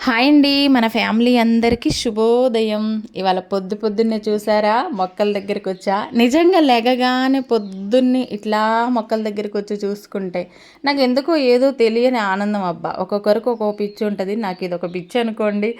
Hi అండి. మన family అందరికీ శుభోదయం. ఇవాళ పొద్దున్నే చూసారా మొక్కల దగ్గరికొచ్చా. నిజంగా లెగగానే పొద్దున్నే ఇట్లా మొక్కల దగ్గరికొచ్చి చూసుకుంటే నాకెందుకో ఏదో తెలియని ఆనందం అబ్బా! ఒక్కొక్కరికి ఒక్కో పిచ్చి ఉంటది. నాకిదొక పిచ్చి అనుకోండి.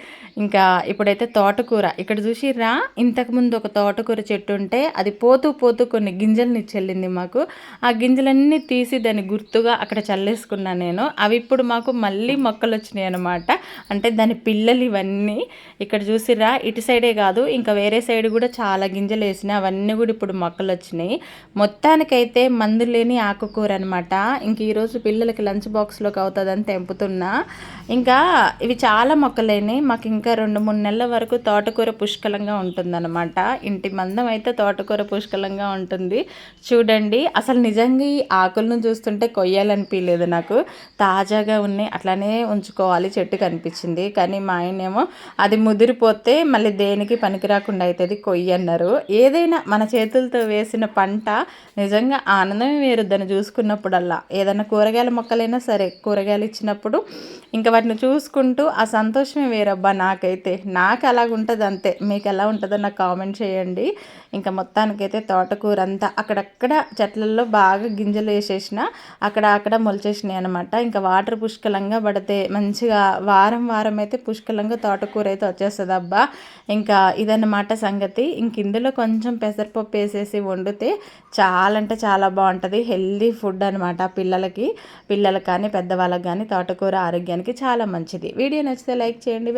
ఇంకా ఇప్పుడైతే తోటకూర ఇక్కడ చూసిర్రా, ఇంతకుముందు ఒక తోటకూర చెట్టు ఉంటే అది పోతూ కొన్ని గింజలనిచ్చెళ్ళింది మాకు. ఆ గింజలన్నీ తీసి దాన్ని గుర్తుగా అక్కడ చల్లేసుకున్నా నేను. అవి ఇప్పుడు మాకు మళ్ళీ మొక్కలొచ్చినాయనమాట. అంటే దాని పిల్లలు ఇవన్నీ ఇక్కడ చూసిర్రా. ఇటు సైడే కాదు ఇంకా వేరే సైడ్ కూడా చాలా గింజలు వేసినాయి. అవన్నీ కూడా ఇప్పుడు మొక్కలు వచ్చినాయి. మొత్తానికైతే మందు లేని ఆకుకూర అనమాట. ఇంక ఈరోజు పిల్లలకి లంచ్ బాక్స్లోకి అవుతుందని తెంపుతున్నా. ఇంకా ఇవి చాలా మొక్కలైనాయి. మాకు ఇంకా 2-3 నెలల వరకు తోటకూర పుష్కలంగా ఉంటుందన్నమాట. ఇంటి మందం అయితే తోటకూర పుష్కలంగా ఉంటుంది. చూడండి అసలు నిజంగా ఈ ఆకులను చూస్తుంటే కొయ్యాలనిపించలేదు నాకు. తాజాగా ఉన్నాయి, అట్లానే ఉంచుకోవాలి చెట్టు కనిపించింది. కానీ మా ఆయనేమో అది ముదిరిపోతే మళ్ళీ దేనికి పనికి రాకుండా అవుతుంది, కొయ్యి అన్నారు. ఏదైనా మన చేతులతో వేసిన పంట నిజంగా ఆనందమే వేరు దాన్ని చూసుకున్నప్పుడల్లా. ఏదైనా కూరగాయల మొక్కలైనా సరే, కూరగాయలు ఇచ్చినప్పుడు ఇంకా వాటిని చూసుకుంటూ ఆ సంతోషమే వేరబ్బా. నాకు అలాగుంటుంది అంతే. మీకు ఎలా ఉంటుందో నాకు కామెంట్ చేయండి. ఇంకా మొత్తానికైతే తోటకూర అంతా అక్కడక్కడ చెట్లల్లో బాగా గింజలు వేసేసిన అక్కడ మొలిచేసినాయి అనమాట. ఇంకా వాటర్ పుష్కలంగా పడితే మంచిగా వారం అయితే పుష్కలంగా తోటకూర అయితే వచ్చేస్తుంది అబ్బా. ఇంకా ఇదన్నమాట సంగతి. ఇంక ఇందులో కొంచెం పెసరపప్పు వేసేసి వండితే చాలా అంటే చాలా బాగుంటుంది. హెల్దీ ఫుడ్ అనమాట పిల్లలకి కానీ పెద్దవాళ్ళకి కానీ తోటకూర ఆరోగ్యానికి చాలా మంచిది. వీడియో నచ్చితే లైక్ చేయండి.